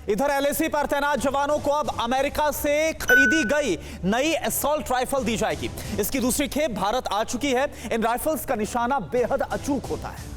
इधर एलएसी पर तैनात जवानों को अब अमेरिका से खरीदी गई नई असॉल्ट राइफल दी जाएगी। इसकी दूसरी खेप भारत आ चुकी है। इन राइफल्स का निशाना बेहद अचूक होता है।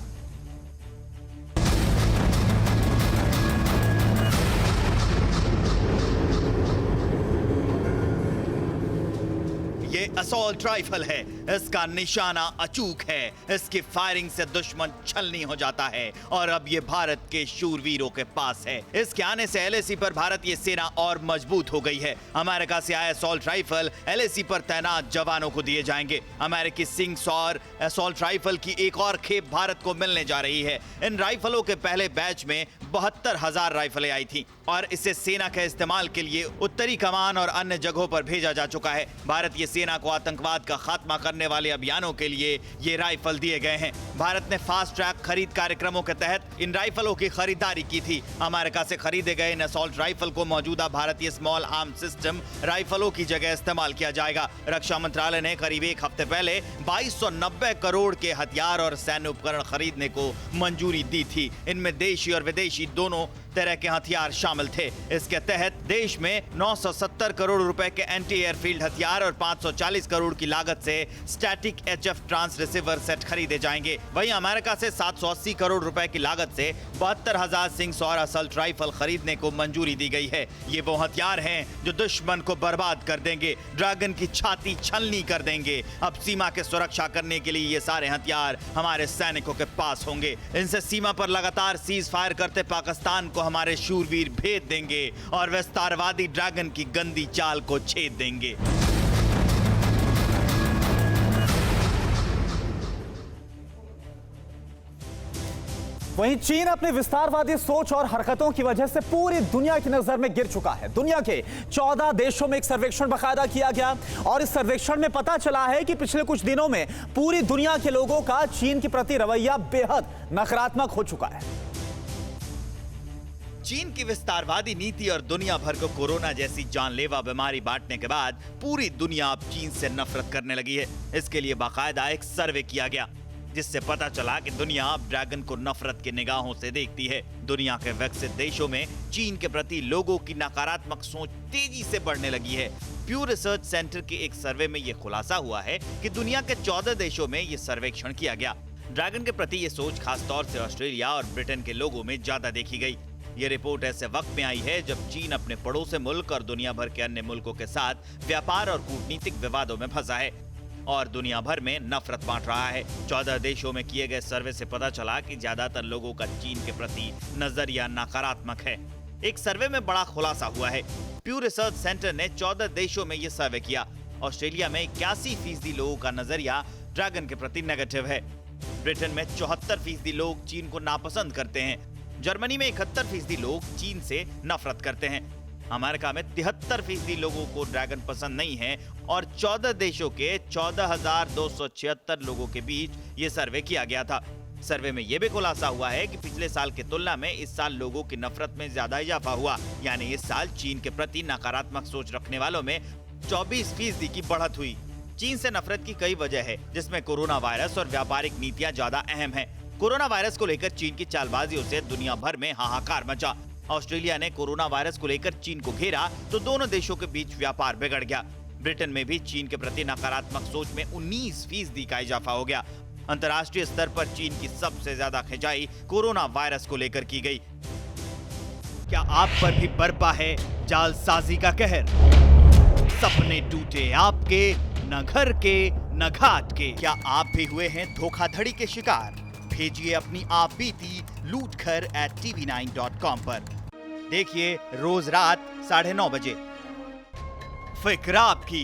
ये असॉल्ट राइफल है, इसका निशाना अचूक है, इसकी फायरिंग से दुश्मन छलनी हो जाता है और अब ये भारत के शूरवीरों के पास है। इसके आने से एलएसी पर भारतीय सेना और मजबूत हो गई है। अमेरिका से आए असॉल्ट राइफल एलएसी पर तैनात जवानों को दिए जाएंगे। अमेरिकी सिंग्स और असॉल्ट राइफल की एक और खेप भारत को मिलने जा रही है। इन राइफलों के पहले बैच में 72,000 राइफलें आई थी और इसे सेना के इस्तेमाल के लिए उत्तरी कमान और अन्य जगहों पर भेजा जा चुका है। भारतीय सेना को आतंकवाद का खात्मा करने वाले अभियानों के लिए ये राइफल दिए गए हैं। भारत ने फास्ट ट्रैक खरीद कार्यक्रमों के तहत इन राइफलों की खरीदारी की थी। अमेरिका से खरीदे गए इन असॉल्ट राइफल को मौजूदा भारतीय स्मॉल आर्म सिस्टम राइफलों की जगह इस्तेमाल किया जाएगा। रक्षा मंत्रालय ने करीब एक हफ्ते पहले 2290 करोड़ के हथियार और सैन्य उपकरण खरीदने को मंजूरी दी थी। इनमें देशी और विदेशी दोनों तरह के हथियार शामिल थे। इसके तहत देश में 970 करोड़ रुपए के एंटी एयरफील्ड हथियार और 540 करोड़ की लागत से static HF trans receiver set खरीदे जाएंगे। वहीं अमेरिका से 780 करोड़ रुपए की लागत से 72,000 सिंग्स और असॉल्ट राइफल खरीदने को मंजूरी दी गई है। ये वो हथियार हैं जो दुश्मन को बर्बाद कर देंगे, ड्रैगन की छाती छलनी कर देंगे। अब सीमा की सुरक्षा करने के लिए ये सारे हथियार हमारे सैनिकों के पास होंगे। इनसे सीमा पर लगातार सीज फायर करते पाकिस्तान को हमारे शूरवीर भेद देंगे और विस्तारवादी ड्रैगन की गंदी चाल को छेद देंगे। वहीं चीन अपनी विस्तारवादी सोच और हरकतों की वजह से पूरी दुनिया की नजर में गिर चुका है। दुनिया के 14 देशों में एक सर्वेक्षण बाकायदा किया गया और इस सर्वेक्षण में पता चला है कि पिछले कुछ दिनों में पूरी दुनिया के लोगों का चीन के प्रति रवैया बेहद नकारात्मक हो चुका है। चीन की विस्तारवादी नीति और दुनिया भर को कोरोना जैसी जानलेवा बीमारी बांटने के बाद पूरी दुनिया अब चीन से नफरत करने लगी है। इसके लिए बाकायदा एक सर्वे किया गया जिससे पता चला कि दुनिया अब ड्रैगन को नफरत की निगाहों से देखती है। दुनिया के विकसित देशों में चीन के प्रति लोगों की नकारात्मक सोच तेजी से बढ़ने लगी है। प्यू रिसर्च सेंटर के एक सर्वे में यह खुलासा हुआ है कि दुनिया के 14 देशों में यह सर्वेक्षण किया गया। ड्रैगन के प्रति यह सोच खासतौर से ऑस्ट्रेलिया और ब्रिटेन के लोगों में ज्यादा देखी गई। ये रिपोर्ट ऐसे वक्त में आई है जब चीन अपने पड़ोसी मुल्क और दुनिया भर के अन्य मुल्कों के साथ व्यापार और कूटनीतिक विवादों में फंसा है और दुनिया भर में नफरत बांट रहा है। 14 देशों में किए गए सर्वे से पता चला कि ज्यादातर लोगों का चीन के प्रति नजरिया नकारात्मक है। एक सर्वे में बड़ा खुलासा हुआ है। प्यू रिसर्च सेंटर ने 14 देशों में ये सर्वे किया। ऑस्ट्रेलिया में 81% लोगों का नजरिया ड्रैगन के प्रति नेगेटिव है। ब्रिटेन में 74% लोग चीन को नापसंद करते हैं। जर्मनी में 71% लोग चीन से नफरत करते हैं। अमेरिका में 73% लोगों को ड्रैगन पसंद नहीं है और 14 देशों के 14,276 लोगों के बीच ये सर्वे किया गया था। सर्वे में यह भी खुलासा हुआ है कि पिछले साल की तुलना में इस साल लोगों की नफरत में ज्यादा इजाफा हुआ। यानी इस साल चीन के प्रति नकारात्मक सोच रखने वालों में 24% की बढ़त हुई। चीन से नफरत की कई वजह है जिसमें कोरोना वायरस और व्यापारिक नीतियां ज्यादा अहम है। कोरोना वायरस को लेकर चीन की चालबाजियों से दुनिया भर में हाहाकार मचा। ऑस्ट्रेलिया ने कोरोना वायरस को लेकर चीन को घेरा तो दोनों देशों के बीच व्यापार बिगड़ गया। ब्रिटेन में भी चीन के प्रति नकारात्मक सोच में 19% का इजाफा हो गया। अंतर्राष्ट्रीय स्तर पर चीन की सबसे ज्यादा खिंचाई कोरोना वायरस को लेकर की गई। क्या आप पर भी बरपा है जालसाजी का कहर? सपने टूटे आपके, न घर के न घाट के। क्या आप भी हुए हैं धोखाधड़ी के शिकार? भेजिए अपनी आप बीती lootkhar@tv9.com पर। देखिए रोज रात 9:30 बजे। फिक्र आपकी,